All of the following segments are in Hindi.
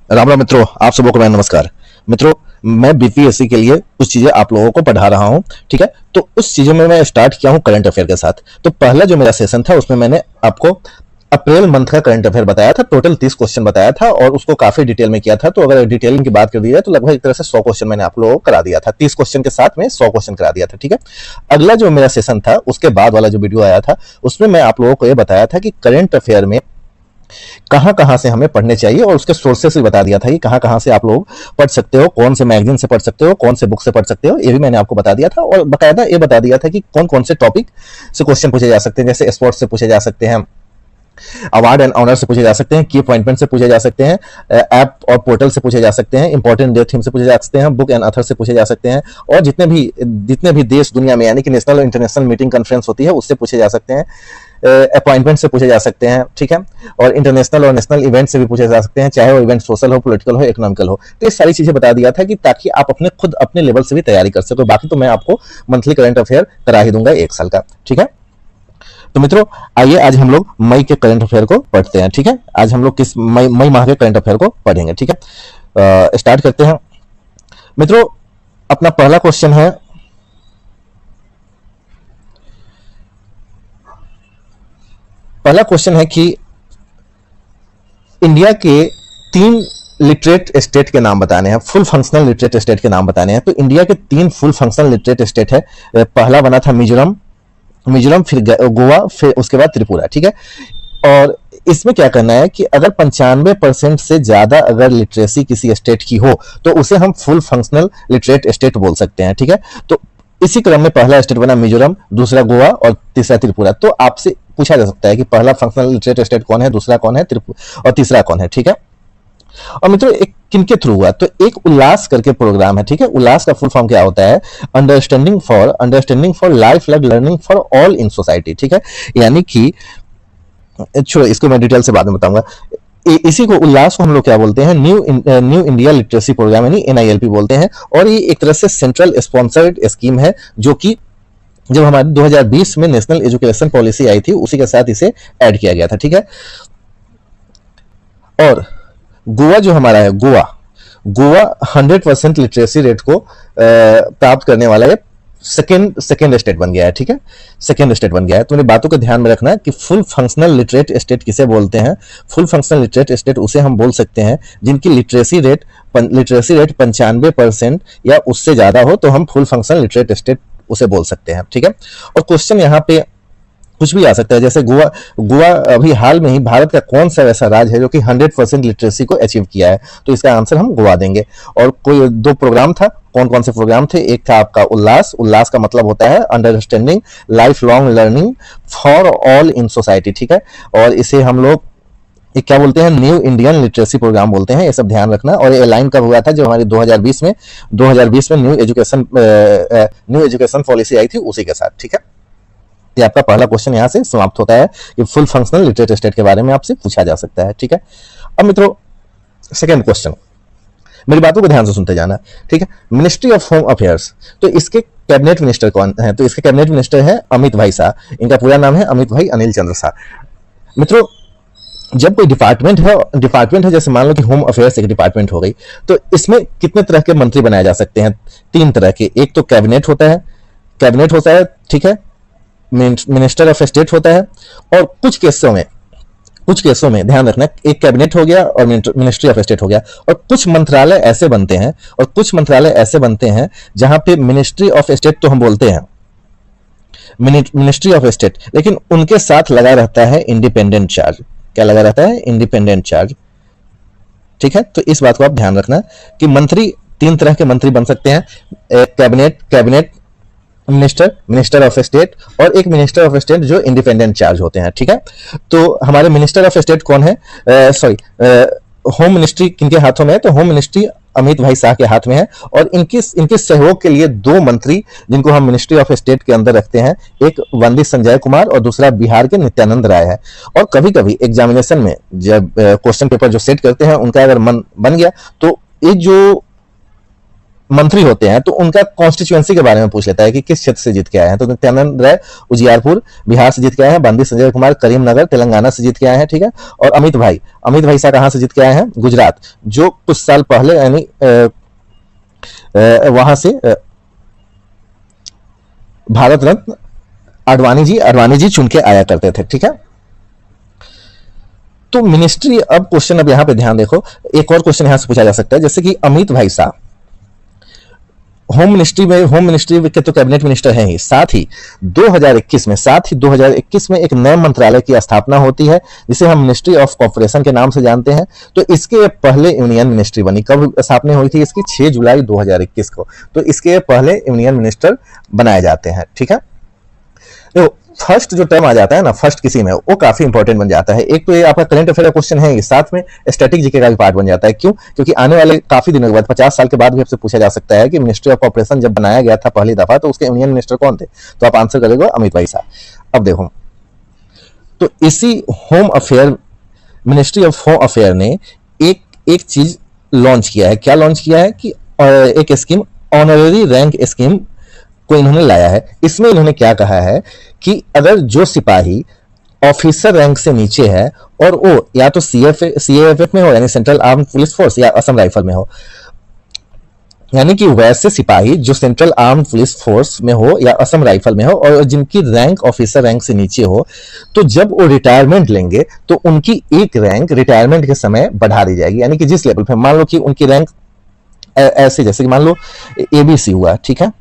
राम राम मित्रों, आप सबों को मैं नमस्कार। मित्रों, मैं बीपीएससी के लिए कुछ चीजें आप लोगों को पढ़ा रहा हूं। ठीक है, तो उस चीजों में मैं स्टार्ट किया हूं करंट अफेयर के साथ। तो पहला जो मेरा सेशन था उसमें मैंने आपको अप्रैल मंथ का करंट अफेयर बताया था। टोटल 30 क्वेश्चन बताया था और उसको काफी डिटेल में किया था। तो अगर डिटेलिंग की बात कर दी जाए तो लगभग एक तरह से 100 क्वेश्चन मैंने आप लोगों को करा दिया था। 30 क्वेश्चन के साथ में 100 क्वेश्चन करा दिया था। ठीक है, अगला जो मेरा सेशन था उसके बाद वाला जो वीडियो आया था उसमें मैं आप लोगों को यह बताया था कि करंट अफेयर में कहां कहां से हमें पढ़ने चाहिए और उसके सोर्सेस भी बता दिया था कि कहां कहां से आप लोग पढ़ सकते हो, कौन से मैगजीन से पढ़ सकते हो, कौन से बुक से पढ़ सकते हो, ये भी मैंने आपको बता दिया था। और बकायदा ये बता दिया था कि कौन कौन से टॉपिक से क्वेश्चन पूछे जा सकते हैं। जैसे स्पोर्ट्स से पूछे जा सकते हैं, अवार्ड एंड ऑनर से पूछे जा सकते हैं, की अपॉइंटमेंट से पूछे जा सकते हैं, ऐप और पोर्टल से पूछे जा सकते हैं, इंपॉर्टेंट डे थीम से पूछे जा सकते हैं, बुक एंड अथर से पूछे जा सकते हैं, और जितने भी देश दुनिया में यानी कि नेशनल और इंटरनेशनल मीटिंग कॉन्फ्रेंस होती है उससे पूछे जा सकते हैं, अपॉइंटमेंट से पूछे जा सकते हैं। ठीक है, और इंटरनेशनल और नेशनल इवेंट से भी पूछे जा सकते हैं, चाहे वो इवेंट सोशल हो, पॉलिटिकल हो, इकोनॉमिकल हो। तो ये सारी चीजें बता दिया था कि ताकि आप खुद अपने लेवल से भी तैयारी कर सको। बाकी तो मैं आपको मंथली करंट अफेयर करा ही दूंगा 1 साल का। ठीक है, तो मित्रों आइए आज हम लोग मई के करंट अफेयर को पढ़ते हैं। ठीक है, आज हम लोग किस मई माह के करंट अफेयर को पढ़ेंगे। ठीक है, स्टार्ट करते हैं। मित्रों, अपना पहला क्वेश्चन है, कि इंडिया के 3 लिटरेट स्टेट के नाम बताने हैं, फुल फंक्शनल लिटरेट स्टेट के नाम बताने हैं। तो इंडिया के 3 फुल फंक्शनल लिटरेट स्टेट है। पहला बना था मिजोरम, फिर गोवा, फिर उसके बाद त्रिपुरा। ठीक है, और इसमें क्या करना है कि अगर 95% से ज्यादा अगर लिटरेसी किसी स्टेट की हो तो उसे हम फुल फंक्शनल लिटरेट स्टेट बोल सकते हैं। ठीक है, तो इसी क्रम में पहला स्टेट बना मिजोरम, दूसरा गोवा और तीसरा त्रिपुरा। तो आपसे पूछा जा सकता है कि पहला फंक्शनल लिटरेट स्टेट कौन है, दूसरा कौन है, त्रिपुरा और तीसरा कौन है। ठीक है, और मित्रों एक किनके थ्रू हुआ, तो एक उल्लास करके प्रोग्राम है। ठीक है, उल्लास का फुल फॉर्म क्या होता है, understanding for life like learning for all in society. ठीक है, यानी कि छोड़ो, इसको मैं डिटेल से बाद में बताऊंगा। इसी को उल्लास को हम लोग क्या बोलते हैं, न्यू इंडिया लिटरेसी प्रोग्राम यानी NILP बोलते हैं। और ये एक तरह से सेंट्रल स्पॉन्सर्ड स्कीम है जो कि जब हमारे 2020 में नेशनल एजुकेशन पॉलिसी आई थी उसी के साथ इसे ऐड किया गया था। ठीक है, और गोवा जो हमारा है, गोवा 100% लिटरेसी रेट को प्राप्त करने वाला है सेकेंड स्टेट बन गया है। ठीक है, सेकेंड स्टेट बन गया है। तो मेरी बातों को ध्यान में रखना कि फुल फंक्शनल लिटरेट स्टेट किसे बोलते हैं। फुल फंक्शनल लिटरेट स्टेट उसे हम बोल सकते हैं जिनकी लिटरेसी रेट 95% या उससे ज्यादा हो, तो हम फुल फंक्शनल लिटरेट स्टेट उसे बोल सकते हैं। ठीक है, और क्वेश्चन यहाँ पे कुछ भी आ सकता है, जैसे गोवा अभी हाल में ही भारत का कौन सा ऐसा राज्य है जो कि 100% लिटरेसी को अचीव किया है, तो इसका आंसर हम गोवा देंगे। और कोई 2 प्रोग्राम था, कौन कौन से प्रोग्राम थे, एक था आपका उल्लास का मतलब होता है understanding life long learning for all in society. ठीक है, और इसे हम लोग ये क्या बोलते हैं, न्यू इंडियन लिटरेसी प्रोग्राम बोलते हैं। ये सब ध्यान रखना। और ये लाइन कब हुआ था, जो हमारी 2020 में न्यू एजुकेशन पॉलिसी आई थी उसी के साथ। ठीक है, ये आपका पहला क्वेश्चन यहां से समाप्त होता है कि फुल फंक्शनल लिटरेट स्टेट के बारे में आपसे पूछा जा सकता है। ठीक है, अब मित्रों सेकंड क्वेश्चन, मेरी बातों को ध्यान से सुनते जाना। ठीक है, मिनिस्ट्री ऑफ होम अफेयर्स, तो इसके कैबिनेट मिनिस्टर कौन है, तो इसके कैबिनेट मिनिस्टर है अमित भाई शाह। इनका पूरा नाम है अमित भाई अनिल चंद्र शाह। मित्रों जब कोई डिपार्टमेंट है, जैसे मान लो कि होम अफेयर्स एक डिपार्टमेंट हो गई, तो इसमें कितने तरह के मंत्री बनाए जा सकते हैं, 3 तरह के। एक तो कैबिनेट होता है। ठीक है, मिनिस्टर ऑफ स्टेट होता है, और कुछ केसों में ध्यान रखना, एक कैबिनेट हो गया और मिनिस्ट्री ऑफ स्टेट हो गया। और कुछ मंत्रालय ऐसे बनते हैं जहां पे मिनिस्ट्री ऑफ स्टेट तो हम बोलते हैं मिनिस्ट्री ऑफ स्टेट, लेकिन उनके साथ लगा रहता है इंडिपेंडेंट चार्ज। क्या लगा रहता है, इंडिपेंडेंट चार्ज। ठीक है, तो इस बात को आप ध्यान रखना कि मंत्री 3 तरह के मंत्री बन सकते हैं, एक कैबिनेट मिनिस्टर ऑफ स्टेट, और एक मिनिस्टर ऑफ स्टेट जो इंडिपेंडेंट चार्ज होते हैं। ठीक है, तो हमारे मिनिस्टर ऑफ स्टेट कौन है, होम मिनिस्ट्री किनके हाथों में है, तो होम मिनिस्ट्री अमित भाई शाह के हाथ में है। और इनके सहयोग के लिए 2 मंत्री जिनको हम मिनिस्ट्री ऑफ स्टेट के अंदर रखते हैं, एक वंदित संजय कुमार और दूसरा बिहार के नित्यानंद राय है। और कभी कभी एग्जामिनेशन में जब क्वेश्चन पेपर जो सेट करते हैं उनका अगर मन बन गया, तो ये जो मंत्री होते हैं तो उनका कॉन्स्टिट्यूएंसी के बारे में पूछ लेता है कि किस क्षेत्र से जीत के आए हैं। तो नित्यानंद राय उजियारपुर बिहार से जीत के आए हैं, बंदी संजय कुमार करीमनगर तेलंगाना से जीत के आए हैं, ठीक है। और अमित भाई सा कहां से जीत के आए हैं? गुजरात, जो कुछ साल पहले यानी वहां से भारत रत्न अडवाणी जी चुन के आया करते थे, ठीक है। तो मिनिस्ट्री, अब क्वेश्चन, अब यहां पे ध्यान देखो, एक और क्वेश्चन यहां से पूछा जा सकता है, जैसे कि अमित भाई शाह होम मिनिस्ट्री के तो कैबिनेट मिनिस्टर हैं ही, साथ ही 2021 में एक नए मंत्रालय की स्थापना होती है जिसे हम मिनिस्ट्री ऑफ कॉर्पोरेशन के नाम से जानते हैं। तो इसके पहले यूनियन मिनिस्ट्री बनी, कब स्थापना हुई थी इसकी? 6 जुलाई 2021 को। तो इसके पहले यूनियन मिनिस्टर बनाए जाते हैं, ठीक है। तो फर्स्ट जो टर्म आ जाता है ना, फर्स्ट किसी में, वो काफी इंपॉर्टेंट बन जाता है। एक तो ये आपका करंट अफेयर का क्वेश्चन है, ये साथ में स्टैटिक जीके का भी पार्ट बन जाता है। क्यों? क्योंकि आने वाले काफी दिनों के बाद, 50 साल के बाद भी आपसे पूछा जा सकता है कि मिनिस्ट्री ऑफ कॉर्पोरेशन जब बनाया गया था पहली दफा, तो उसके यूनियन मिनिस्टर कौन थे? तो आप आंसर करेंगे अमित भाई साहब। अब देखो, तो इसी home affair, ministry of home affair ने एक चीज लॉन्च किया है। क्या लॉन्च किया है? कि एक स्कीम, ऑनररी रैंक स्कीम को इन्होंने लाया है। इसमें इन्होंने क्या कहा है कि अगर जो सिपाही ऑफिसर रैंक से नीचे है और वो या तो सीएएफएफ में हो यानी सेंट्रल आर्म पुलिस फोर्स, या असम राइफल में हो, यानी कि वैसे सिपाही जो सेंट्रल आर्म पुलिस फोर्स में हो या असम राइफल में हो और जिनकी रैंक ऑफिसर रैंक से नीचे हो, तो जब वो रिटायरमेंट लेंगे तो उनकी एक रैंक रिटायरमेंट के समय बढ़ा दी जाएगी। यानी कि जिस लेवल पे, मान लो कि उनकी रैंक ऐसे, जैसे कि मान लो एबीसी हुआ, ठीक है,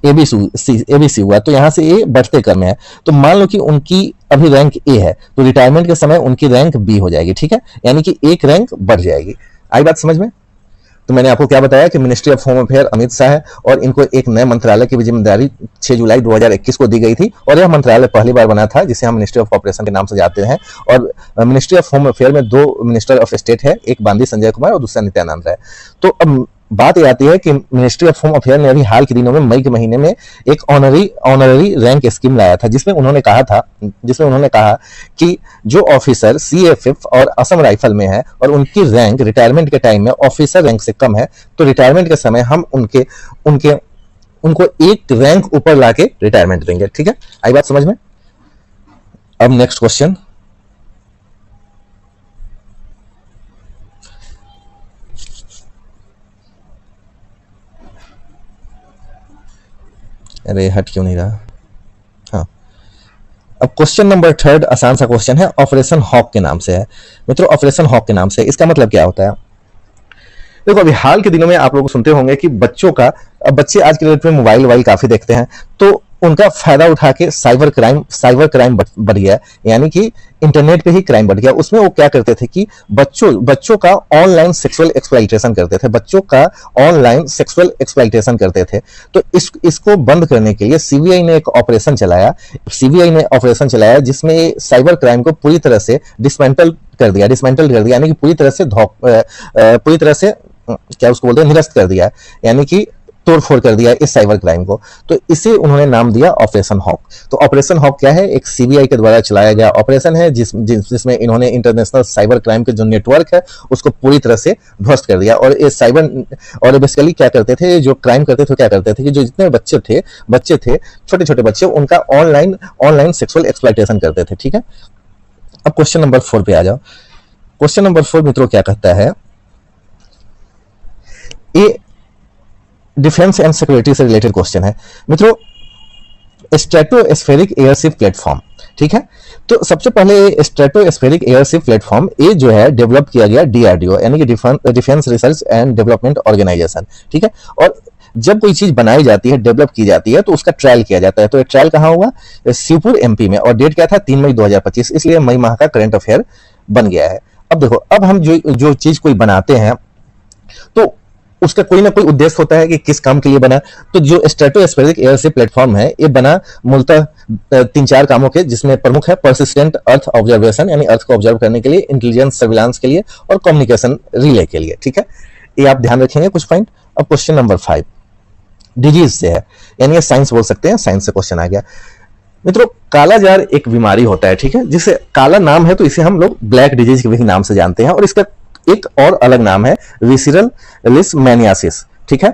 एबीसी हुआ, तो यहां से ए बढ़ते क्रम में है, तो मान लो कि उनकी अभी रैंक ए है, तो रिटायरमेंट के समय उनकी रैंक बी हो जाएगी, ठीक है, यानी कि एक रैंक बढ़ जाएगी। आई बात समझ में? तो मैंने आपको क्या बताया कि ministry of home affair Amit Shah है और इनको एक नए मंत्रालय की जिम्मेदारी 6 जुलाई 2021 को दी गई थी और यह मंत्रालय पहली बार बना था जिसे हम मिनिस्ट्री ऑफ कॉर्पोरेशन के नाम से जानते हैं। और मिनिस्ट्री ऑफ होम अफेयर में 2 मिनिस्टर ऑफ स्टेट है, एक बंदी संजय कुमार और दूसरा नित्यानंद राय। तो अब बात यह आती है कि मिनिस्ट्री ऑफ होम अफेयर ने अभी हाल के दिनों में मई के महीने में एक ऑनररी रैंक स्कीम लाया था, जिसमें उन्होंने कहा कि जो ऑफिसर सीएएफएफ और असम राइफल में है और उनकी रैंक रिटायरमेंट के टाइम में ऑफिसर रैंक से कम है, तो रिटायरमेंट के समय हम उनको एक रैंक ऊपर लाके रिटायरमेंट देंगे, ठीक है। आई बात समझ में? अब नेक्स्ट क्वेश्चन, अरे हट क्यों नहीं रहा? हाँ, अब क्वेश्चन नंबर 3 आसान सा क्वेश्चन है, ऑपरेशन हॉक के नाम से है। मित्रों, ऑपरेशन हॉक के नाम से, इसका मतलब क्या होता है? देखो, अभी हाल के दिनों में आप लोग सुनते होंगे कि बच्चे आज के डेट में मोबाइल काफी देखते हैं, तो उनका फायदा उठा के साइबर क्राइम बढ़ गया, यानी कि इंटरनेट पे ही क्राइम बढ़ गया। उसमें वो क्या करते थे कि बच्चों का ऑनलाइन सेक्सुअल एक्सप्लॉइटेशन करते थे। तो इसको बंद करने के लिए सीबीआई ने ऑपरेशन चलाया जिसमें साइबर क्राइम को पूरी तरह से डिसमेंटल कर दिया, यानी कि पूरी तरह से क्या उसको बोलते हैं, निरस्त कर दिया, यानी कि तोड़फोड़ कर दिया इस साइबर क्राइम को। तो इसे उन्होंने नाम दिया ऑपरेशन हॉक। तो ऑपरेशन हॉक क्या है? एक सीबीआई के द्वारा चलाया गया ऑपरेशन है जिसमें इन्होंने इंटरनेशनल साइबर क्राइम के जो नेटवर्क है उसको पूरी तरह से ध्वस्त कर दिया। और ये बेसिकली क्या करते थे, जो क्राइम करते थे, क्या करते थे कि जो जितने बच्चे थे छोटे बच्चे, उनका ऑनलाइन सेक्सुअल एक्सप्लॉइटेशन करते थे, ठीक है। अब क्वेश्चन नंबर 4 पे आ जाओ। क्वेश्चन नंबर 4 मित्रों क्या कहता है, ये डिफेंस एंड सिक्योरिटी से रिलेटेड क्वेश्चन है मित्रों। स्ट्रेटोस्फेरिक एयरशिप प्लेटफॉर्म, ठीक है। तो सबसे पहले स्ट्रेटोस्फेरिक एयरशिप प्लेटफॉर्म ये जो है डेवलप किया गया डीआरडीओ, यानी कि defence research and development organisation, ठीक है। और जब कोई चीज बनाई जाती है, डेवलप की जाती है, तो उसका ट्रायल किया जाता है। तो ये ट्रायल कहाँ हुआ? शिवपुर एमपी में, और डेट क्या था? 3 मई 2025, इसलिए मई माह का करंट अफेयर बन गया है। अब देखो, अब हम जो चीज कोई बनाते हैं तो उसका कोई ना कोई उद्देश्य होता है कि किस काम के लिए बना। तो जो स्ट्रेटोस्फेरिक एयरशिप प्लेटफॉर्म है, ये बना मूलतः 3-4 कामों के, जिसमें प्रमुख है परसिस्टेंट अर्थ ऑब्जर्वेशन, यानी अर्थ को ऑब्जर्व करने के लिए, इंटेलिजेंस सर्विलांस के लिए और कम्युनिकेशन रिले के लिए, ठीक है। ये आप ध्यान रखेंगे कुछ पॉइंट। अब क्वेश्चन नंबर 5 डिजीज से है, यानी साइंस बोल सकते हैं, साइंस से क्वेश्चन आ गया मित्रों। कालाजार एक बीमारी होता है, ठीक है, जिसे काला नाम है तो इसे हम लोग ब्लैक डिजीज के भी नाम से जानते हैं, और इसका एक और अलग नाम है विसरल लिस्मेनियासिस, ठीक है।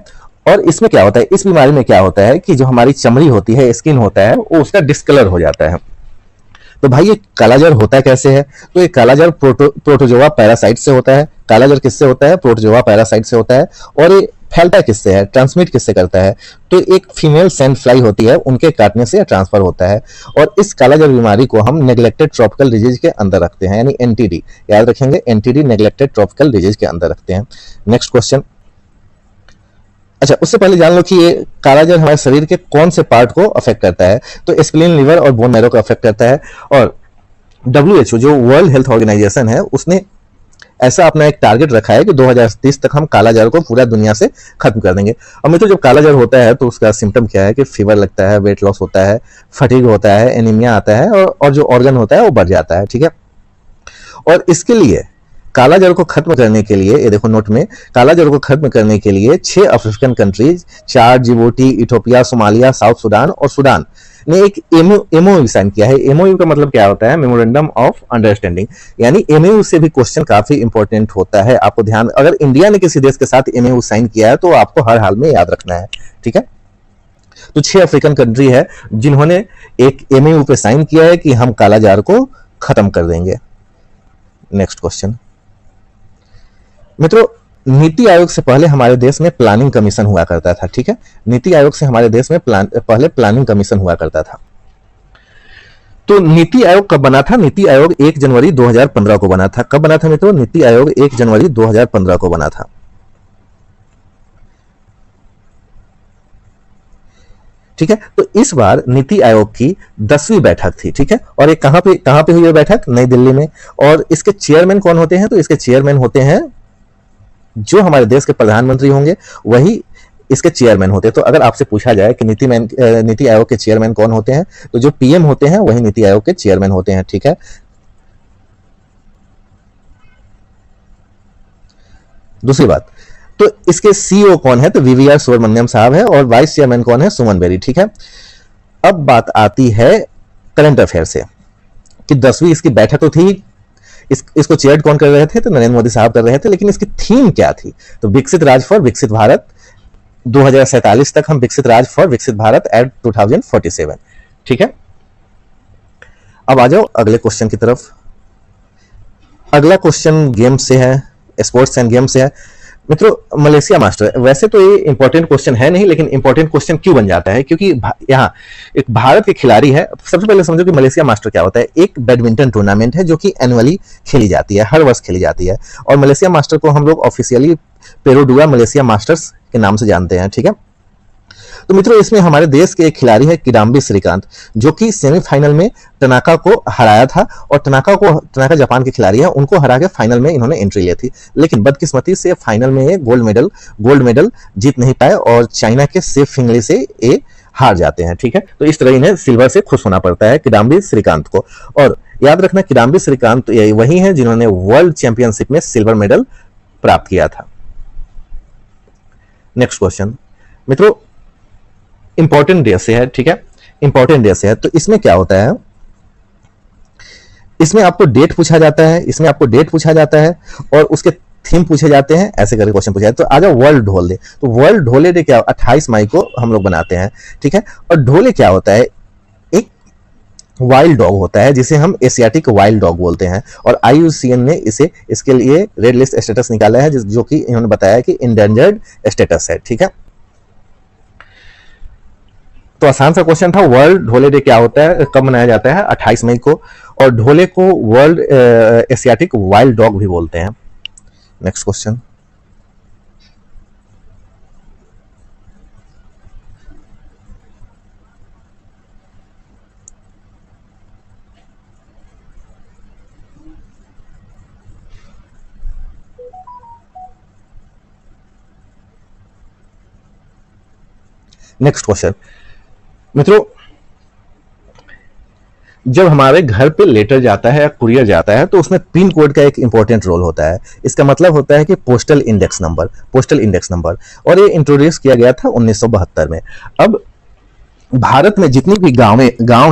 और इसमें क्या होता है, इस बीमारी में क्या होता है कि जो हमारी चमड़ी होती है, स्किन होता है, वो उसका डिस्कलर हो जाता है। तो भाई ये कालाजार होता कैसे है? तो ये कालाजार प्रोटोजोआ पैरासाइट से होता है। कालाजार किससे होता है? प्रोटोजोआ पैरासाइट से होता है। और ये फैलता किससे है, ट्रांसमिट किससे करता है? तो एक फीमेल सैंड फ्लाई होती है, उनके काटने से ट्रांसफर होता है। और इस कालाजार बीमारी को हम नेग्लेक्टेड ट्रॉपिकल डिजीज के अंदर रखते हैं, यानी एनटीडी, याद रखेंगे, एनटीडी नेग्लेक्टेड ट्रॉपिकल डिजीज के अंदर रखते हैं। Next question. अच्छा, उससे पहले जान लो कि ये कालाजार हमारे शरीर के कौन से पार्ट को अफेक्ट करता है। तो स्प्लीन, लिवर और बोन मैरो को अफेक्ट करता है। और WHO जो वर्ल्ड हेल्थ ऑर्गेनाइजेशन है, उसने ऐसा अपना एक टारगेट रखा है कि 2030 तक हम कालाजार को पूरा दुनिया से खत्म कर देंगे। और मित्रों, जब कालाजार होता है तो उसका सिम्टम क्या है कि फीवर लगता है, वेट लॉस होता है, फटीग होता है, एनीमिया आता है, और जो ऑर्गन होता है वो बढ़ जाता है। ठीक है। और इसके लिए कालाजार को खत्म करने के लिए, ये देखो नोट में, कालाजार को खत्म करने के लिए 6 African countries, Chad, Djibouti, Ethiopia, Somalia, south Sudan और सुडान ने एक एमओयू साइन किया है। एमओयू का मतलब क्या होता है? Memorandum of understanding. यानी एमओयू से भी क्वेश्चन काफी इंपॉर्टेंट होता है। आपको ध्यान, अगर इंडिया ने किसी देश के साथ एमओयू साइन किया है तो आपको हर हाल में याद रखना है। ठीक है। तो 6 अफ्रीकन कंट्री है जिन्होंने एक एमओयू पे साइन किया है कि हम कालाजार को खत्म कर देंगे। Next question. मित्रों, नीति आयोग से पहले हमारे देश में प्लानिंग कमीशन हुआ करता था। ठीक है। नीति आयोग से हमारे देश में पहले प्लानिंग कमीशन हुआ करता था। तो नीति आयोग कब बना था? नीति आयोग 1 जनवरी 2015 को बना था। कब बना था मित्रों? नीति आयोग 1 जनवरी 2015 को बना था। ठीक है। तो इस बार नीति आयोग की 10वीं बैठक थी। ठीक है। और ये कहां पे हुई है बैठक? नई दिल्ली में। और इसके चेयरमैन कौन होते हैं? तो इसके चेयरमैन होते हैं जो हमारे देश के प्रधानमंत्री होंगे, वही इसके चेयरमैन होते हैं। तो अगर आपसे पूछा जाए कि नीति आयोग के चेयरमैन कौन होते हैं, तो जो पीएम होते हैं वही नीति आयोग के चेयरमैन होते हैं। ठीक है। दूसरी बात, तो इसके सीईओ कौन है? तो वीवीआर सुब्रमण्यम साहब है। और वाइस चेयरमैन कौन है? सुमन बेरी। ठीक है। अब बात आती है करंट अफेयर से कि 10वीं इसकी बैठक तो थी, इसको चेयर कौन कर रहे थे? तो नरेंद्र मोदी साहब कर रहे थे। लेकिन इसकी थीम क्या थी? तो विकसित राज्य फॉर विकसित भारत, 2047 तक हम विकसित राज्य फॉर विकसित भारत एट 2047। ठीक है। अब आ जाओ अगले क्वेश्चन की तरफ। अगला क्वेश्चन गेम से है, स्पोर्ट्स एंड गेम से है। मित्रों, मलेशिया मास्टर, वैसे तो ये इंपॉर्टेंट क्वेश्चन है नहीं, लेकिन इंपॉर्टेंट क्वेश्चन क्यों बन जाता है? क्योंकि यहाँ एक भारत के खिलाड़ी है। सबसे पहले समझो कि मलेशिया मास्टर क्या होता है। एक बैडमिंटन टूर्नामेंट है जो कि एनुअली खेली जाती है, हर वर्ष खेली जाती है। और मलेशिया मास्टर को हम लोग ऑफिशियली पेरोडुआ मलेशिया मास्टर्स के नाम से जानते हैं। ठीक है। तो मित्रों, इसमें हमारे देश के एक खिलाड़ी है किडाम्बी श्रीकांत, जो कि सेमीफाइनल में तनाका को हराया था। और तनाका जापान के खिलाड़ी है, उनको हरा के फाइनल में इन्होंने एंट्री ली थी। लेकिन बदकिस्मती से फाइनल में ये गोल्ड मेडल जीत नहीं पाए और चाइना के सेफ फिंगली से ये हार जाते हैं। ठीक है। तो इस तरह इन्हें सिल्वर से खुश होना पड़ता है किडाम्बी श्रीकांत को। और याद रखना, किडाम्बी श्रीकांत वही है जिन्होंने वर्ल्ड चैंपियनशिप में सिल्वर मेडल प्राप्त किया था। Next question. मित्रों, इंपॉर्टेंट डे से है। ठीक है। इंपॉर्टेंट डे से है। तो इसमें क्या होता है? इसमें आपको डेट पूछा जाता है और उसके थीम पूछे जाते हैं। ऐसे करके क्वेश्चन पूछा जाता है। तो आ जाओ वर्ल्ड ढोल डे। तो वर्ल्ड ढोले डे क्या? 28 मई को हम लोग बनाते हैं। ठीक है। और ढोले क्या होता है? एक वाइल्ड डॉग होता है जिसे हम एशियाटिक वाइल्ड डॉग बोलते हैं। और IUCN ने इसके लिए रेड लिस्ट स्टेटस निकाला है, जो कि इन्होंने बताया कि इंडेंजर्ड स्टेटस है। ठीक है। तो आसान सा क्वेश्चन था, वर्ल्ड ढोले डे क्या होता है, कब मनाया जाता है? 28 मई को। और ढोले को वर्ल्ड एशियाटिक वाइल्ड डॉग भी बोलते हैं। Next question. Next question. मित्रों, जब हमारे घर पे लेटर जाता है या कुरियर जाता है तो उसमें पिन कोड का एक इंपॉर्टेंट रोल होता है। इसका मतलब होता है कि पोस्टल इंडेक्स नंबर। और ये इंट्रोड्यूस किया गया था 1972 में। अब भारत में जितनी भी गांव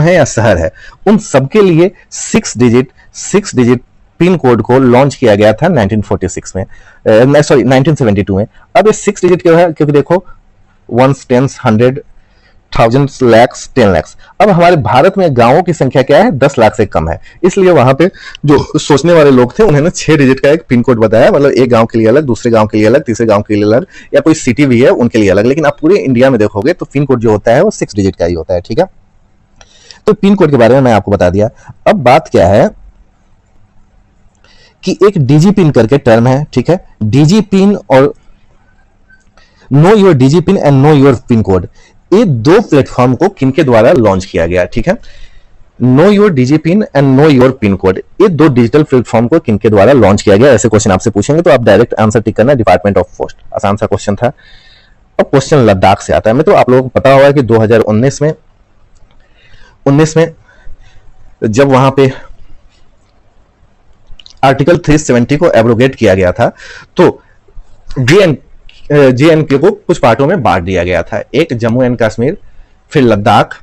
है या शहर है, उन सबके लिए 6 डिजिट पिन कोड को लॉन्च किया गया था 1972 में। अब ये 6 डिजिट क्यों है? क्योंकि देखो, ones, tens, 100, thousands, lakhs, 10 lakh. अब हमारे भारत में गांवों की संख्या क्या है, 10 लाख से कम है, इसलिए वहां पे जो सोचने वाले लोग थे उन्होंने 6 डिजिट का एक पिन कोड बताया, मतलब एक गांव के लिए अलग, दूसरे गांव के लिए अलग, तीसरे गांव के लिए अलग, या कोई सिटी भी है उनके लिए अलग। लेकिन आप पूरे इंडिया में देखोगे तो पिन कोड जो होता है वो 6 डिजिट का ही होता है, ठीक है। तो पिन कोड के बारे में मैं आपको बता दिया। अब बात क्या है कि एक डीजी पिन करके टर्म है, ठीक है। डीजी पिन और know your DG pin and know your pin code, ये दो प्लेटफॉर्म को किनके द्वारा लॉन्च किया गया, ठीक है। Know your DG pin and know your pin code, ये दो डिजिटल प्लेटफॉर्म को किनके द्वारा लॉन्च किया गया, ऐसे क्वेश्चन आपसे पूछेंगे तो आप डायरेक्ट आंसर टिक करना, डिपार्टमेंट ऑफ पोस्ट। आसान सा क्वेश्चन था। अब क्वेश्चन लद्दाख से आता है। मैं तो आप लोगों को पता होगा कि 2019 में जब वहां पे आर्टिकल 370 को एब्रोगेट किया गया था तो JNK को कुछ पार्टों में बांट दिया गया था, एक जम्मू एंड कश्मीर, फिर लद्दाख,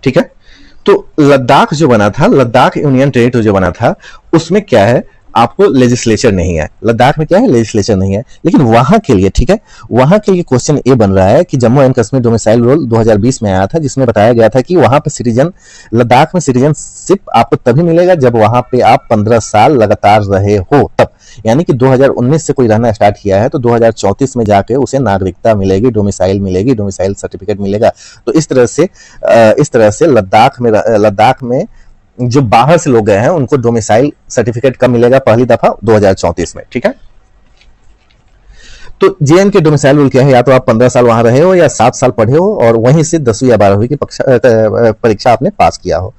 ठीक है। तो लद्दाख जो बना था, लद्दाख यूनियन टेरिटरी जो बना था, उसमें क्या है, आपको लेजिस्लेचर नहीं है। लद्दाख में क्या है, लेजिस्लेचर नहीं है। लेकिन वहां के लिए, ठीक है, वहां के लिए क्वेश्चन ये बन रहा है कि Jammu and Kashmir domicile rule 2020 में आया था, जिसमें बताया गया था कि वहां पे सिटीजन, लद्दाख में सिटीजनशिप आपको तभी मिलेगा जब वहां पे आप 15 साल लगातार रहे हो, तब। यानी कि 2019 से कोई रहना स्टार्ट किया है तो 2034 में जाके उसे नागरिकता मिलेगी, डोमिसाइल मिलेगी, डोमिसाइल सर्टिफिकेट मिलेगा। तो इस तरह से लद्दाख में जो बाहर से लोग गए हैं उनको डोमिसाइल सर्टिफिकेट कब मिलेगा, पहली दफा 2034 में, ठीक है। तो JNK डोमिसाइल रूल क्या है, या तो आप 15 साल वहां रहे हो या 7 साल पढ़े हो और वहीं से 10वीं या 12वीं की परीक्षा आपने पास किया हो।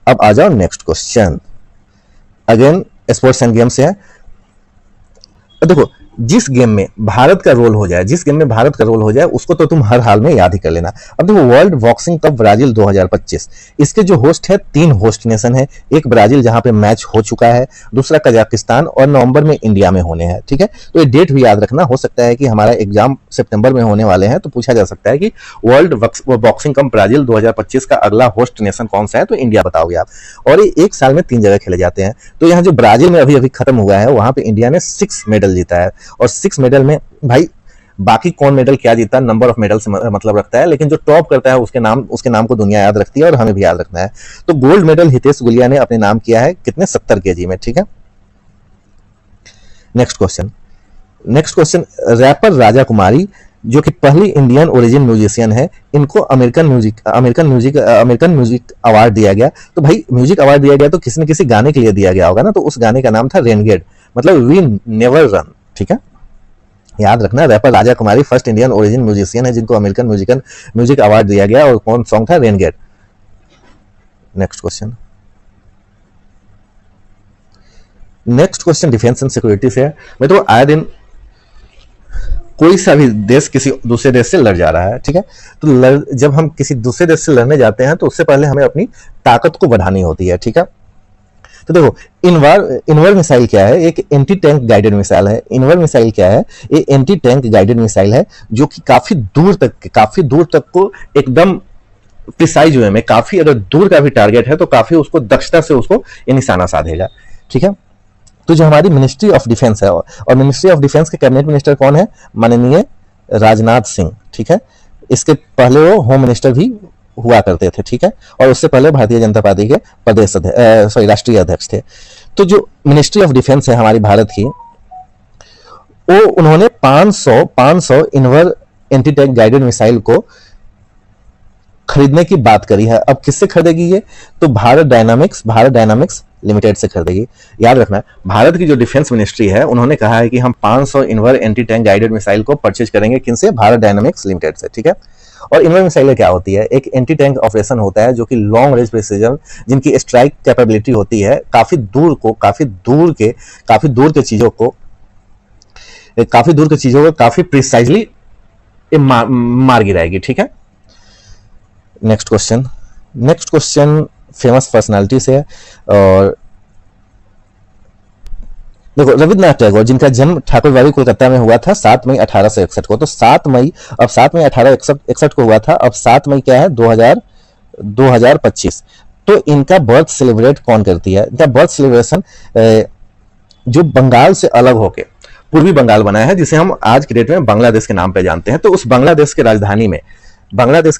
अब आ जाओ next question, again sports and games है। देखो, जिस गेम में भारत का रोल हो जाए उसको तो तुम हर हाल में याद ही कर लेना। अब देखो, वर्ल्ड बॉक्सिंग कप ब्राजील 2025, इसके जो होस्ट है, 3 होस्ट नेशन है। एक ब्राजील जहां पे मैच हो चुका है, दूसरा कजाकिस्तान, और नवंबर में इंडिया में होने हैं, ठीक है। तो ये डेट भी याद रखना। हो सकता है कि हमारा एग्जाम सितंबर में होने वाले हैं तो पूछा जा सकता है कि वर्ल्ड बॉक्सिंग कप ब्राजील 2025 का अगला होस्ट नेशन कौन सा है, तो इंडिया बताओगे आप। और ये एक साल में 3 जगह खेले जाते हैं। तो यहाँ जो ब्राजील में अभी खत्म हुआ है, वहां पे इंडिया ने 6 मेडल जीता है, और 6 मेडल में भाई बाकी कौन मेडल क्या जीता, नंबर ऑफ मेडल से मतलब रखता है, लेकिन जो टॉप करता है उसके नाम को दुनिया याद रखती है और हमें भी याद रखना है। तो गोल्ड मेडल हितेश गुलिया ने अपने नाम किया है, कितने, 70 kg में, ठीक है। नेक्स्ट क्वेश्चन, रैपर राजा कुमारी जो कि पहली इंडियन ओरिजिन म्यूजिशियन है, इनको अमेरिकन म्यूजिक अवार्ड दिया गया। तो भाई म्यूजिक अवार्ड दिया गया तो किसी न किसी गाने के लिए दिया गया होगा ना, तो उस गाने का नाम था रेनगेड, मतलब वी नेवर रन, ठीक है। याद रखना, रैपर राजा कुमारी फर्स्ट इंडियन ओरिजिन म्यूजिशियन है जिनको अमेरिकन म्यूजिक अवार्ड दिया गया, और कौन सॉन्ग था, Renegade. Next question defence and security से है। मैं तो आए दिन कोई सा भी देश किसी दूसरे देश से लड़ जा रहा है, ठीक है। तो जब हम किसी दूसरे देश से लड़ने जाते हैं तो उससे पहले हमें अपनी ताकत को बढ़ानी होती है, ठीक है। तो देखो, इनवर मिसाइल क्या है, एक एंटी टैंक गाइडेड मिसाइल है। इनवर मिसाइल क्या है, ये एंटी टैंक गाइडेड मिसाइल है जो कि काफी दूर तक को एकदम प्रिसाइज वे में, काफी अगर दूर का भी टारगेट है तो काफी उसको दक्षता से उसको ये निशाना साधेगा, ठीक है। तो जो हमारी मिनिस्ट्री ऑफ डिफेंस है, और मिनिस्ट्री ऑफ डिफेंस के कैबिनेट मिनिस्टर कौन है, माननीय राजनाथ सिंह, ठीक है। इसके पहले वो होम मिनिस्टर भी हुआ करते थे, ठीक है। और उससे पहले भारतीय जनता पार्टी के राष्ट्रीय अध्यक्ष थे। तो जो मिनिस्ट्री ऑफ डिफेंस है हमारी भारत की, वो उन्होंने 500 इनवर एंटी टैंक गाइडेड मिसाइल को खरीदने की बात करी है। अब किससे खरीदेगी ये, तो भारत डायनामिक्स लिमिटेड से खरीदेगी। याद रखना, भारत की जो डिफेंस मिनिस्ट्री है उन्होंने कहा है कि हम 500 इनवर एंटी टैंक गाइडेड मिसाइल को परचेज करेंगे, किनसे, भारत डायनामिक्स लिमिटेड से, ठीक है। और इनवर मिसाइल क्या होती है, एक एंटी टैंक ऑपरेशन होता है जो कि लॉन्ग रेंज प्रिसीजन, जिनकी स्ट्राइक कैपेबिलिटी होती है काफी दूर के चीजों को काफी प्रिसाइजली मार गिराएगी, ठीक है। नेक्स्ट क्वेश्चन फेमस पर्सनालिटी से है। और देखो, रविन्द्रनाथ टैगोर जिनका जन्म ठाकुरबाड़ी कोलकाता में हुआ था 7 मई 1861 को, तो 7 मई 1861 को हुआ था। अब 7 मई क्या है, 2025। तो इनका बर्थ सेलिब्रेट कौन करती है, इनका बर्थ सेलिब्रेशन जो बंगाल से अलग होके पूर्वी बंगाल बनाया है, जिसे हम आज के डेट में बांग्लादेश के नाम पे जानते हैं। तो उस बांग्लादेश के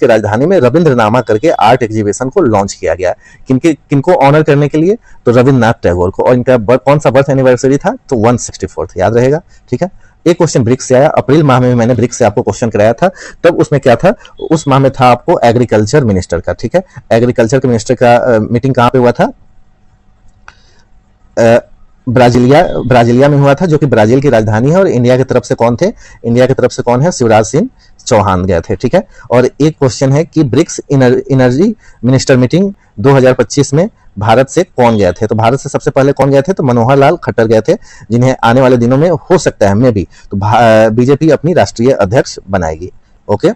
राजधानी में रविंद्रनामा करके आर्ट एग्जीबिशन को लॉन्च किया गया। किनको ऑनर करने के लिए? तो रविन्द्रनाथ टैगोर को। और इनका कौन सा बर्थ एनिवर्सरी था? तो 164th, याद रहेगा, ठीक है। एक क्वेश्चन ब्रिक्स से आया, अप्रैल माह में मैंने ब्रिक्स से आपको क्वेश्चन कराया था, तब उसमें क्या था? उस माह में था आपको एग्रीकल्चर मिनिस्टर का, ठीक है। एग्रीकल्चर के मिनिस्टर का मीटिंग कहां पे हुआ था? ब्राजीलिया में हुआ था, जो कि ब्राजील की राजधानी है। और इंडिया की तरफ से कौन थे? इंडिया की तरफ से कौन है? शिवराज सिंह चौहान गए थे, ठीक है। और एक क्वेश्चन है कि ब्रिक्स एनर्जी मिनिस्टर मीटिंग 2025 में भारत से कौन गए थे? तो भारत से सबसे पहले कौन गए थे? तो मनोहर लाल खट्टर गए थे, जिन्हें आने वाले दिनों में हो सकता है मे भी तो बीजेपी अपनी राष्ट्रीय अध्यक्ष बनाएगी। ओके,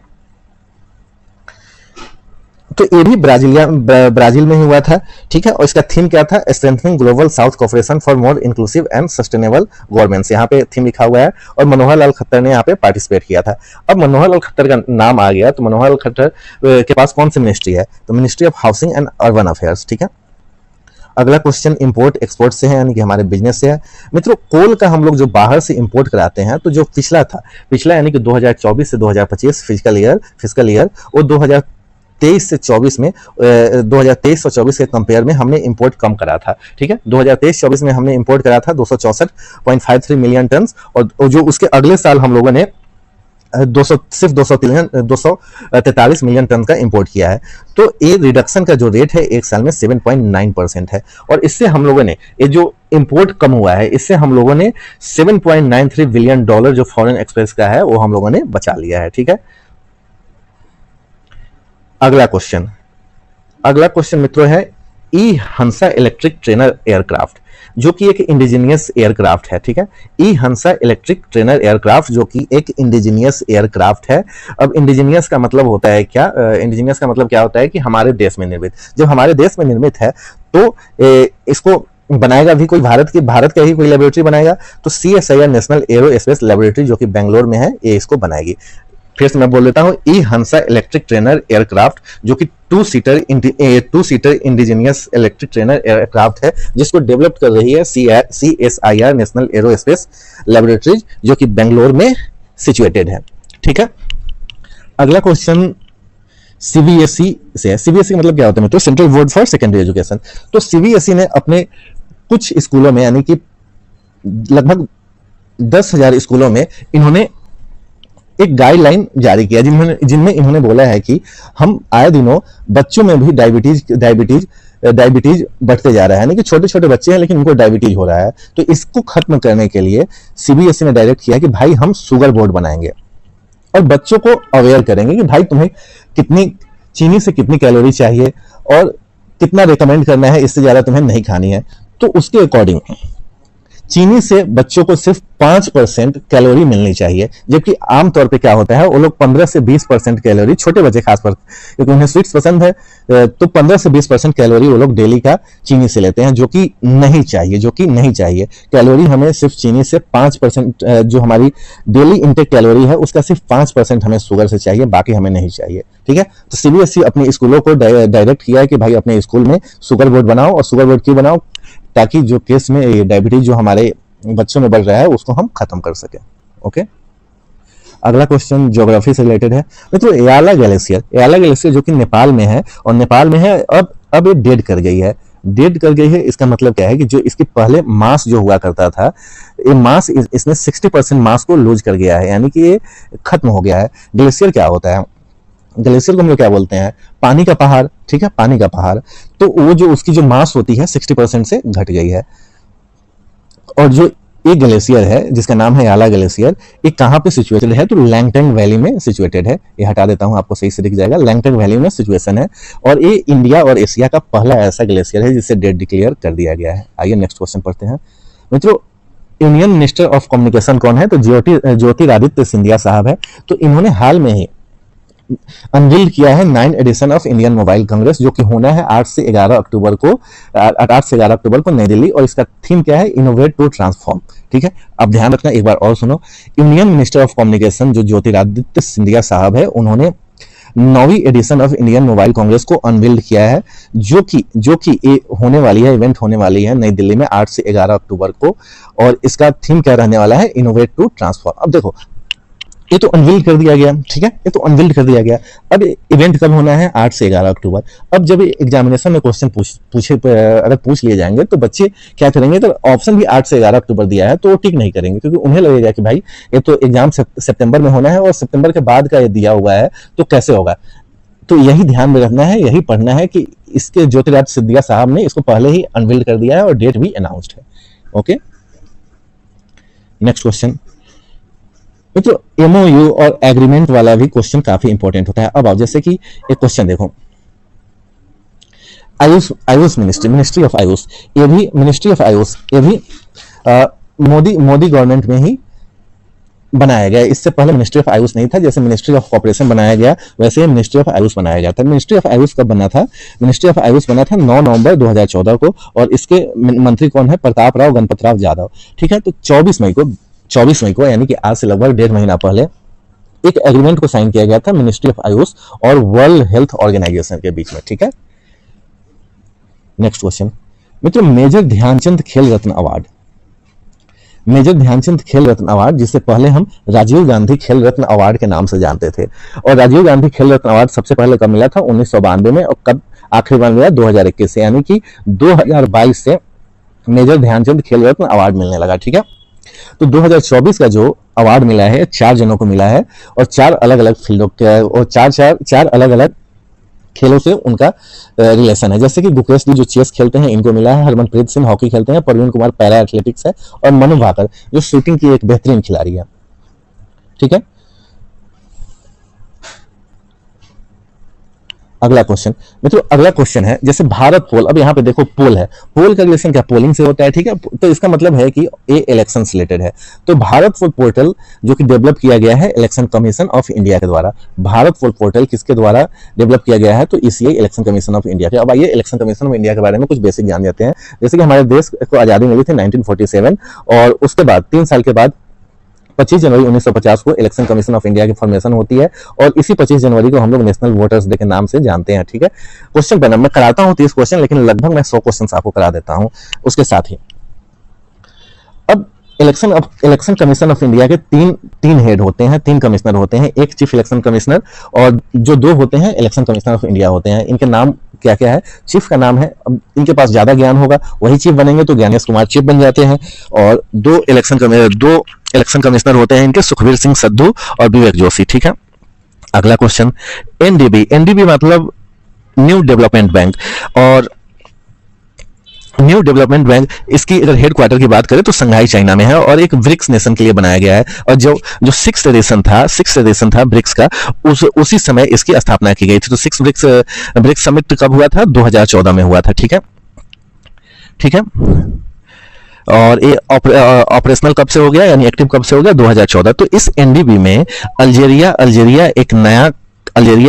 तो ये भी ब्राजील में हुआ था, ठीक है। और इसका थीम क्या था? Strengthening global south cooperation for more inclusive and sustainable governments, यहाँ पे थीम लिखा हुआ है। और मनोहर लाल खट्टर ने यहाँ पे पार्टिसिपेट किया था। अब मनोहर लाल खट्टर का नाम आ गया, तो मनोहर लाल खट्टर के पास कौन सी मिनिस्ट्री है? तो ministry of housing and urban affairs, ठीक है। अगला क्वेश्चन इंपोर्ट एक्सपोर्ट से है, यानी कि हमारे बिजनेस से है। मित्रों, कोल का हम लोग जो बाहर से इंपोर्ट कराते हैं, तो जो पिछला यानी कि 2024 से 2025 फिजिकल ईयर और 2023 से 24 में 2023 और 24 के कंपेयर में हमने इंपोर्ट कम करा था, ठीक है। 2023-24 में हमने इंपोर्ट करा था 264.53 मिलियन टन, और जो उसके अगले साल हम लोगों ने सिर्फ 243 मिलियन टन का इंपोर्ट किया है। तो ये रिडक्शन का जो रेट है एक साल में 7.9% है। और इससे हम लोगों ने, ये जो इंपोर्ट कम हुआ है, इससे हम लोगों ने $7.93 बिलियन जो फॉरेन एक्सपेंस का है वो हम लोगों ने बचा लिया है, ठीक है। अगला क्वेश्चन मित्रों है ई हंसा इलेक्ट्रिक ट्रेनर एयरक्राफ्ट, जो कि एक इंडिजिनियस एयरक्राफ्ट है, ठीक है। ई हंसा इलेक्ट्रिक ट्रेनर एयरक्राफ्ट जो कि एक इंडिजिनियस एयरक्राफ्ट है। अब इंडिजिनियस का मतलब होता है क्या? इंडिजिनियस का मतलब क्या होता है कि हमारे देश में निर्मित। जब हमारे देश में निर्मित है तो इसको बनाएगा भी कोई भारत का ही कोई लेबोरेटरी बनाएगा। तो CSIR national arrow space laboratory जो कि बेंगलोर में है, ये इसको बनाएगी। फिर से मैं बोल देता हूं, ई हंसा इलेक्ट्रिक ट्रेनर एयरक्राफ्ट जो कि two seater indigenous electric trainer aircraft है, जिसको डेवलप कर रही है CSIR नेशनल एरोस्पेस लैबोरेटरीज, जो कि बेंगलोर में सिचुएटेड है, ठीक है। अगला क्वेश्चन CBSE से है। CBSE मतलब क्या होता है? तो central board for secondary education. तो CBSE ने अपने कुछ स्कूलों में, यानी कि लगभग 10,000 स्कूलों में इन्होंने एक गाइडलाइन जारी किया, जिनमें इन्होंने बोला है कि हम आए दिनों बच्चों में भी डायबिटीज बढ़ते जा रहा है, यानी कि छोटे छोटे बच्चे हैं लेकिन उनको डायबिटीज हो रहा है। तो इसको खत्म करने के लिए CBSE ने डायरेक्ट किया कि भाई हम शुगर बोर्ड बनाएंगे और बच्चों को अवेयर करेंगे कि भाई तुम्हें कितनी चीनी से कितनी कैलोरी चाहिए और कितना रिकमेंड करना है, इससे ज्यादा तुम्हें नहीं खानी है। तो उसके अकॉर्डिंग चीनी से बच्चों को सिर्फ 5% कैलोरी मिलनी चाहिए, जबकि आमतौर पे क्या होता है, वो लोग 15 से 20% कैलोरी, छोटे बच्चे खासकर क्योंकि उन्हें स्वीट्स पसंद है, तो 15 से 20% कैलोरी वो लोग डेली का चीनी से लेते हैं, जो कि नहीं चाहिए। कैलोरी हमें सिर्फ चीनी से 5%, जो हमारी डेली इंटेक कैलोरी है उसका सिर्फ 5% हमें शुगर से चाहिए, बाकी हमें नहीं चाहिए, ठीक है। तो CBSE अपने स्कूलों को डायरेक्ट किया है कि भाई अपने स्कूल में शुगर बोर्ड बनाओ। और शुगर बोर्ड क्यों बनाओ? ताकि जो केस में डायबिटीज जो हमारे बच्चों में बढ़ रहा है उसको हम खत्म कर सके। ओके, अगला क्वेश्चन ज्योग्राफी से रिलेटेड है। तो एयाला ग्लेशियर जो कि नेपाल में है, और नेपाल में है अब ये डेड कर गई है। इसका मतलब क्या है कि जो इसके पहले मास जो हुआ करता था, ये मास इसने 60% मास को लूज कर गया है, यानी कि ये खत्म हो गया है। ग्लेशियर क्या होता है? ग्लेशियर को हम लोग क्या बोलते हैं? पानी का पहाड़, ठीक है, पानी का पहाड़। तो वो जो उसकी जो मास होती है 60% से घट गई है। और जो एक ग्लेशियर है जिसका नाम है याला ग्लेशियर, ये कहाँ पे सिचुएटेड है? तो लैंगटंग वैली में सिचुएटेड है। ये हटा देता हूँ, आपको सही से दिख जाएगा। लैंगटंग वैली में सिचुएशन है, और ये इंडिया और एशिया का पहला ऐसा ग्लेशियर है जिसे डेड डिक्लेयर कर दिया गया है। आइए नेक्स्ट क्वेश्चन पढ़ते हैं। मित्रों, यूनियन मिनिस्टर ऑफ कम्युनिकेशन कौन है? तो ज्योतिरादित्य सिंधिया साहब है। तो इन्होंने हाल में ही अनवील किया है 9 edition of Indian mobile Congress, जो कि होना है 8 से 11 अक्टूबर को नई दिल्ली। और इसका थीम क्या है? इनोवेट टू ट्रांसफॉर्म, ठीक है। अब ध्यान रखना, एक बार और सुनो। यूनियन मिनिस्टर ऑफ कम्युनिकेशन जो ज्योतिरादित्य सिंधिया साहब है, उन्होंने 9वीं edition of Indian mobile congress को अनवील्ड किया है, जो कि होने वाली है, इवेंट होने वाली है नई दिल्ली में 8 से 11 अक्टूबर को, और इसका थीम क्या रहने वाला है, इनोवेट टू ट्रांसफॉर्म। अब देखो ये तो अनवील्ड कर दिया गया, ठीक है, ये तो अनवील्ड कर दिया गया। अब इवेंट कब होना है, 8 से 11 अक्टूबर। अब जब एग्जामिनेशन में क्वेश्चन अगर पूछ लिए जाएंगे तो बच्चे क्या करेंगे, तो ऑप्शन भी 8 से 11 अक्टूबर दिया है तो वो टिक नहीं करेंगे, क्योंकि उन्हें लगेगा कि भाई ये तो एग्जाम सितंबर में होना है और सितंबर के बाद का ये दिया हुआ है तो कैसे होगा। तो यही ध्यान में रखना है, यही पढ़ना है कि इसके ज्योतिरादित्य सिंधिया साहब ने इसको पहले ही अनवील्ड कर दिया है और डेट भी अनाउंस्ड है। Okay, next question. तो एमओयू और एग्रीमेंट वाला भी क्वेश्चन काफी इंपॉर्टेंट होता है। अब आओ, जैसे कि एक क्वेश्चन देखो, आयुष मिनिस्ट्री ऑफ आयुष, ये भी मिनिस्ट्री ऑफ आयुष, ये भी मोदी गवर्नमेंट में ही बनाया गया। इससे पहले मिनिस्ट्री ऑफ आयुष नहीं था, जैसे मिनिस्ट्री ऑफ कॉर्पोरेशन बनाया गया वैसे मिनिस्ट्री ऑफ आयुष बनाया गया था। मिनिस्ट्री ऑफ आयुष कब बना था, मिनिस्ट्री ऑफ आयुष बना था 9 नवंबर 2014 को, और इसके मंत्री कौन है, प्रताप राव गणपत राव यादव। ठीक है, तो 24 मई को यानी कि आज से लगभग 1.5 महीना पहले एक एग्रीमेंट को साइन किया गया था मिनिस्ट्री ऑफ आयुष और वर्ल्ड हेल्थ ऑर्गेनाइजेशन के बीच में। ठीक है, नेक्स्ट क्वेश्चन मित्रों, मेजर ध्यानचंद खेल रत्न अवार्ड, मेजर ध्यानचंद खेल रत्न अवार्ड जिसे पहले हम राजीव गांधी खेल रत्न अवार्ड के नाम से जानते थे, और राजीव गांधी खेल रत्न अवार्ड सबसे पहले कब मिला था, 1992 में, और कब आखिरी बार मिला, 2021 से, यानी कि 2022 से मेजर ध्यानचंद खेल रत्न अवार्ड मिलने लगा। ठीक है, तो 2024 का जो अवार्ड मिला है 4 जनों को मिला है, और 4 अलग अलग फील्डों के, और चार अलग अलग खेलों से उनका रिलेशन है। जैसे कि गुकेश जी जो चेस खेलते हैं इनको मिला है, हरमनप्रीत सिंह हॉकी खेलते हैं, प्रवीण कुमार पैरा एथलेटिक्स है, और मनु भाकर जो शूटिंग की एक बेहतरीन खिलाड़ी है। ठीक है, अगला क्वेश्चन मित्रों, अगला क्वेश्चन है जैसे भारत पोल। अब यहाँ पे देखो पोल है, पोल का रिलेशन क्या, पोलिंग से होता है। ठीक है, तो इसका मतलब है कि ये इलेक्शन से रिलेटेड है। तो भारत पोल पोर्टल जो कि डेवलप किया गया है इलेक्शन कमीशन ऑफ इंडिया के द्वारा। भारत पोल पोर्टल किसके द्वारा डेवलप किया गया है, तो इसीलिए इलेक्शन कमीशन ऑफ इंडिया के। अब आइए इलेक्शन कमीशन ऑफ इंडिया के बारे में कुछ बेसिक जान लेते हैं। जैसे कि हमारे देश को आजादी मिली थी 1947, और उसके बाद 3 साल के बाद 25 जनवरी 1950 को इलेक्शन कमीशन ऑफ इंडिया की फॉर्मेशन होती है, और इसी 25 जनवरी को हम लोग नेशनल वोटर्स डे के नाम से जानते हैं। ठीक है, क्वेश्चन पहला मैं कराता हूं 30 क्वेश्चन, लेकिन लगभग मैं 100 क्वेश्चन आपको करा देता हूं उसके साथ ही। अब इलेक्शन कमीशन ऑफ इंडिया के तीन हेड होते हैं, 3 कमिश्नर होते हैं, एक चीफ इलेक्शन कमिश्नर, और जो 2 होते हैं इलेक्शन कमिश्नर ऑफ इंडिया होते हैं। इनके नाम क्या क्या है, चीफ का नाम है, अब इनके पास ज्यादा ज्ञान होगा वही चीफ बनेंगे, तो ज्ञानेश कुमार चीफ बन जाते हैं। और 2 इलेक्शन कमिश्नर होते हैं इनके, सुखबीर सिंह सद्धू और विवेक जोशी। ठीक है, अगला क्वेश्चन, एनडीबी मतलब न्यू डेवलपमेंट बैंक, और न्यू डेवलपमेंट बैंक इसकी अगर हेडक्वार्टर की बात करें तो संघाई चाइना में है, और एक ब्रिक्स नेशन के लिए बनाया गया है। और जो 6th एडिशन था ब्रिक्स का, उसी समय इसकी स्थापना की गई थी। तो 6 ब्रिक्स समिट कब हुआ था, 2014 में हुआ था। ठीक है, और ये ऑपरेशनल कब से हो गया, यानी एक्टिव कब से हो गया, 2014। तो इस एनडीबी में अल्जीरिया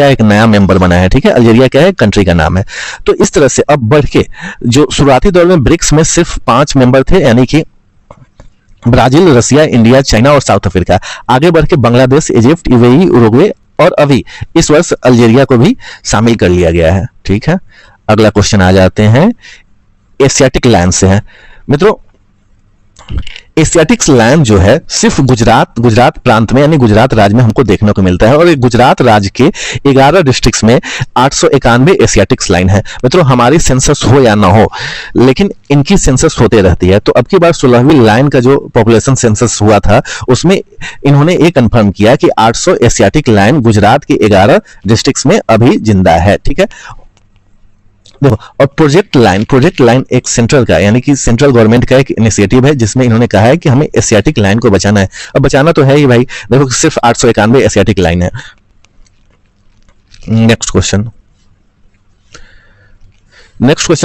एक नया मेंबर बना है। ठीक है, अल्जीरिया क्या है, कंट्री का नाम है। तो इस तरह से अब बढ़ के जो शुरुआती दौर में ब्रिक्स में सिर्फ 5 मेंबर थे, यानी कि ब्राजील, रसिया, इंडिया, चाइना और साउथ अफ्रीका। आगे बढ़ के बांग्लादेश, इजिप्ट, यूएई, उरुग्वे, और अभी इस वर्ष अल्जीरिया को भी शामिल कर लिया गया है। ठीक है, अगला क्वेश्चन आ जाते हैं एशियाटिक लैंड से है। मित्रों, एशियाटिक लैंड जो है सिर्फ गुजरात प्रांत में, यानी गुजरात राज्य में हमको देखने को मिलता है, और गुजरात राज्य के 11 डिस्ट्रिक्ट्स में 891 एशियाटिक लाइन है। मित्रों, हमारी सेंसस हो या ना हो, लेकिन इनकी सेंसस होते रहती है। तो अब की बार 16वीं लाइन का जो पॉपुलेशन सेंसस हुआ था उसमें इन्होंने ये कंफर्म किया कि 800 एशियाटिक लाइन गुजरात के 11 डिस्ट्रिक्ट्स में अभी जिंदा है। ठीक है, देखो, और प्रोजेक्ट लाइन एक सेंट्रल का, यानी कि सेंट्रल गवर्नमेंट का एक इनिशिएटिव है, जिसमें इन्होंने कहा है कि हमें एशियाटिक लाइन को बचाना है। अब बचाना तो है ही भाई, देखो सिर्फ 891 एशियाटिक लाइन है। नेक्स्ट क्वेश्चन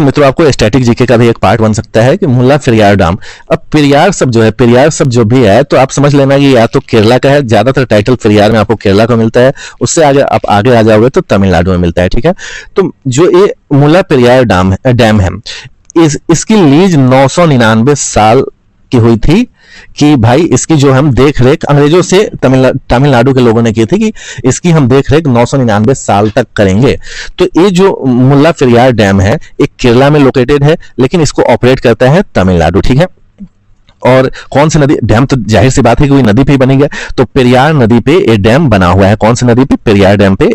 मित्रों, आपको स्टैटिक जीके का भी एक पार्ट बन सकता है कि मुल्ला पेरियार डैम। अब पेरियार शब्द जो भी है, तो आप समझ लेना कि या तो केरला का है, ज्यादातर टाइटल पेरियार में आपको केरला को मिलता है, उससे आगे आप आगे आ जाओगे तो तमिलनाडु में मिलता है। ठीक है, तो जो ये मुल्ला पेरियार डैम है, इसकी लीज 999 साल की हुई थी कि भाई इसकी जो हम देख रेख अंग्रेजों से तमिलनाडु के लोगों ने की थी कि इसकी हम देख रेख 999 साल तक करेंगे। तो ये जो मुल्ला पेरियार डैम है एक केरला में लोकेटेड है, लेकिन इसको ऑपरेट करता है तमिलनाडु, ठीक है। और कौन सी नदी, डैम तो जाहिर सी बात है कि कोई नदी पे ही बनेगा, तो पेरियार नदी पे ये डैम बना हुआ है। कौन सी नदी पे? पेरियार डैम पे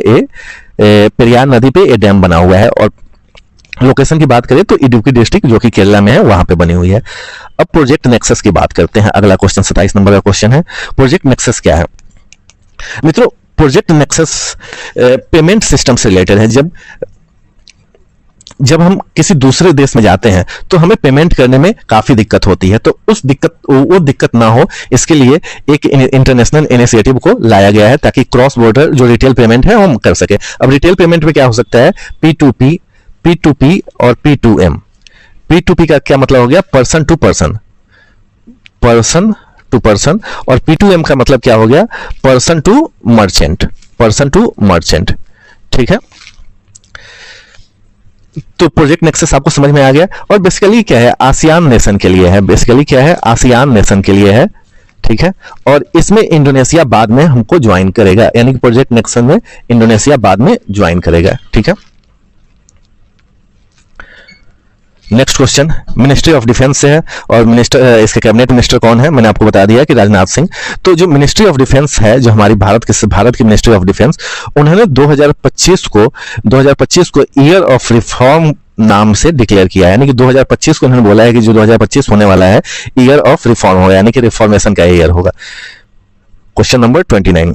पेरियार नदी पे ये डैम बना हुआ है। और लोकेशन की बात करें तो इडुक्की डिस्ट्रिक्ट जो कि केरला में है वहां पे बनी हुई है। अब प्रोजेक्ट नेक्सस की बात करते हैं। अगला क्वेश्चन 27 नंबर का क्वेश्चन है, प्रोजेक्ट नेक्सस क्या है? मित्रों प्रोजेक्ट नेक्सस पेमेंट सिस्टम से रिलेटेड है। जब हम किसी दूसरे देश में जाते हैं तो हमें पेमेंट करने में काफी दिक्कत होती है, तो वो दिक्कत ना हो इसके लिए एक इंटरनेशनल इनिशिएटिव को लाया गया है ताकि क्रॉस बॉर्डर जो रिटेल पेमेंट है हम कर सके। अब रिटेल पेमेंट में क्या हो सकता है? P2P, P2P और P2M। P2P का क्या मतलब हो गया? Person to person, person to person. और P2M का मतलब क्या हो गया? Person to merchant, person to merchant, ठीक है। तो प्रोजेक्ट नेक्सस आपको समझ में आ गया। और बेसिकली क्या है? आसियान नेशन के लिए है, बेसिकली क्या है? आसियान नेशन के लिए है, ठीक है। और इसमें इंडोनेशिया बाद में हमको ज्वाइन करेगा, यानी कि प्रोजेक्ट नेक्सस में इंडोनेशिया बाद में ज्वाइन करेगा, ठीक है। Next question ministry of defence से है, और मिनिस्टर इसके कैबिनेट मिनिस्टर कौन है? मैंने आपको बता दिया कि राजनाथ सिंह। तो जो मिनिस्ट्री ऑफ डिफेंस है, जो हमारी भारत की मिनिस्ट्री ऑफ डिफेंस, उन्होंने 2025 को ईयर ऑफ रिफॉर्म नाम से डिक्लेयर किया है। यानी कि 2025 को उन्होंने बोला है कि जो 2025 होने वाला है ईयर ऑफ रिफॉर्म होगा, यानी कि रिफॉर्मेशन का ईयर होगा। Question number 29।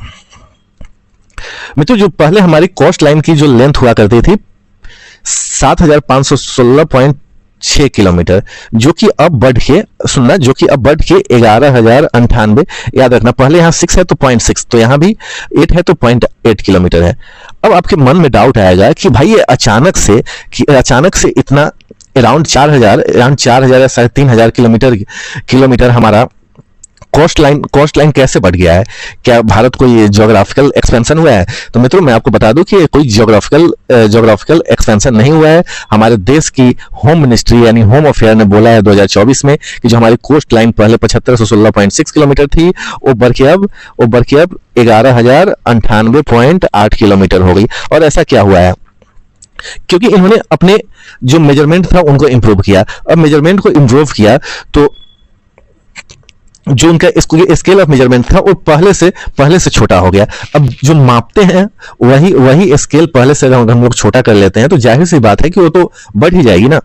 मित्रों जो पहले हमारी कोस्ट लाइन की जो लेंथ हुआ करती थी 7516.6 किलोमीटर, जो कि अब बढ़ के 11,098, याद रखना पहले यहाँ 6 है तो 0.6, तो यहाँ भी 8 है तो 0.8 किलोमीटर है। अब आपके मन में डाउट आएगा कि भाई ये अचानक से इतना अराउंड 4,000 या 3,500 किलोमीटर हमारा कोस्ट लाइन कैसे बढ़ गया है? क्या भारत को ये ज्योग्राफिकल एक्सपेंशन हुआ है? तो मित्रों मैं आपको बता दूं कि कोई ज्योग्राफिकल एक्सपेंशन नहीं हुआ है। हमारे देश की होम मिनिस्ट्री यानी होम अफेयर ने बोला है 2024 में कि जो हमारी कोस्ट लाइन पहले 7516.6 किलोमीटर थी वो बढ़ के अब 11,098.8 किलोमीटर हो गई। और ऐसा क्या हुआ है? क्योंकि इन्होंने अपने जो मेजरमेंट था उनको इंप्रूव किया। अब मेजरमेंट को इंप्रूव किया तो जो उनका स्केल ऑफ मेजरमेंट था वो पहले से छोटा हो गया। अब जो मापते हैं वही स्केल पहले से हम लोग छोटा कर लेते हैं, तो जाहिर सी बात है कि वो तो बढ़ ही जाएगी ना,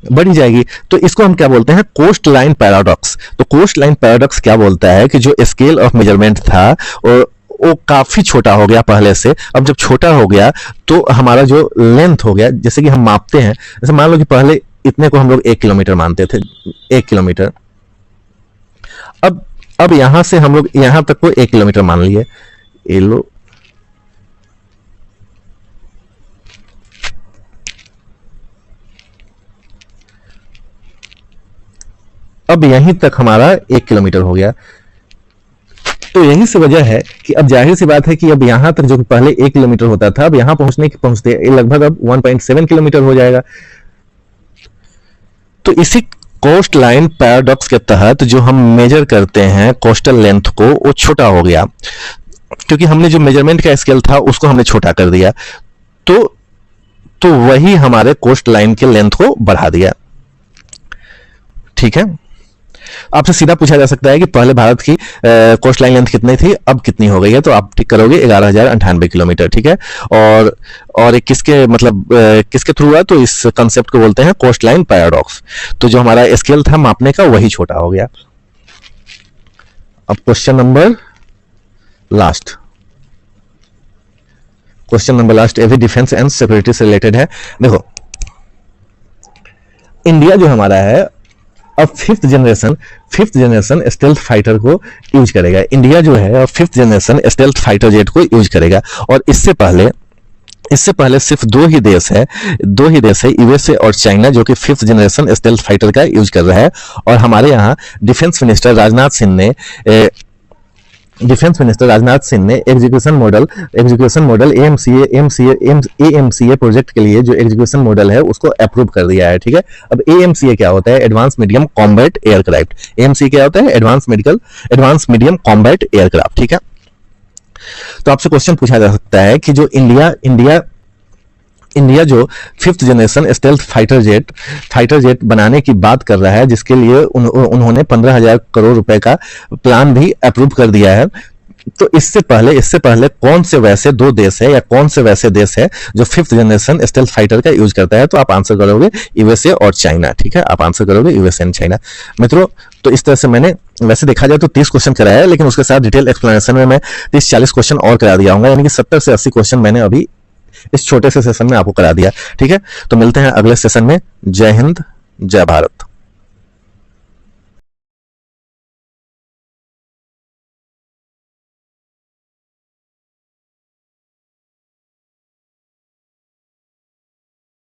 बढ़ ही जाएगी। तो इसको हम क्या बोलते हैं? Coastline paradox. तो कोस्ट लाइन पैराडॉक्स क्या बोलता है कि जो स्केल ऑफ मेजरमेंट था वो काफी छोटा हो गया पहले से। अब जब छोटा हो गया तो हमारा जो लेंथ हो गया, जैसे कि हम मापते हैं, जैसे मान लो कि पहले इतने को हम लोग 1 किलोमीटर मानते थे, 1 किलोमीटर। अब यहां से हम लोग यहां तक को 1 किलोमीटर मान लिए, ये लो। अब यहीं तक हमारा 1 किलोमीटर हो गया। तो यही से वजह है कि अब जाहिर सी बात है कि अब यहां तक जो पहले 1 किलोमीटर होता था, अब यहां पहुंचते लगभग अब 1.7 किलोमीटर हो जाएगा। तो इसी कोस्ट लाइन पैराडॉक्स के तहत जो हम मेजर करते हैं कोस्टल लेंथ को, वो छोटा हो गया क्योंकि हमने जो मेजरमेंट का स्केल था उसको हमने छोटा कर दिया। तो वही हमारे कोस्ट लाइन के लेंथ को बढ़ा दिया, ठीक है। आपसे सीधा पूछा जा सकता है कि पहले भारत की कोस्ट लाइन लेंथ कितनी थी, अब कितनी हो गई है? तो आप ठीक करोगे 11,098 किलोमीटर, ठीक है। और किसके थ्रू हुआ? तो इस कंसेप्ट को बोलते हैं कोस्ट लाइन पैराडॉक्स। तो जो हमारा स्केल था मापने का वही छोटा हो गया। अब क्वेश्चन नंबर लास्ट, ये भी डिफेंस एंड सिक्योरिटी से रिलेटेड है। देखो इंडिया जो हमारा है अब फिफ्थ जनरेशन स्टेल्थ फाइटर को यूज करेगा। इंडिया जो है अब 5th generation stealth fighter jet को यूज करेगा। और इससे पहले सिर्फ दो ही देश है यूएसए और चाइना, जो कि 5th जनरेशन स्टेल्थ फाइटर का यूज कर रहा है। और हमारे यहाँ डिफेंस मिनिस्टर राजनाथ सिंह ने डिफेंस मिनिस्टर राजनाथ सिंह ने एग्जीक्यूशन मॉडल एएमसीए प्रोजेक्ट के लिए जो एग्जीक्यूशन मॉडल है उसको अप्रूव कर दिया है। ठीक है, अब एएमसीए क्या होता है? Advance medium combat aircraft. AMCA क्या होता है? Advance medium combat aircraft. ठीक है, तो आपसे क्वेश्चन पूछा जा सकता है कि जो इंडिया जो 5th generation stealth fighter jet बनाने की बात कर रहा है, जिसके लिए उन्होंने 15,000 करोड़ रुपए का प्लान भी अप्रूव कर दिया है, तो इससे पहले कौन से वैसे दो देश है या कौन से वैसे देश है जो 5th जनरेशन स्टेल्थ फाइटर का यूज करता है? तो आप आंसर करोगे यूएसए और चाइना। ठीक है, आप आंसर करोगे यूएसए एंड चाइना। मित्रों, तो इस तरह से मैंने वैसे देखा जाए तो 30 क्वेश्चन कराया है, लेकिन उसके साथ डिटेल एक्सप्लेनेशन में मैं 30-40 क्वेश्चन और करा दिया हूँ, यानी कि 70 से 80 क्वेश्चन मैंने अभी इस छोटे से सेशन में आपको करा दिया। ठीक है, तो मिलते हैं अगले सेशन में। जय हिंद, जय भारत।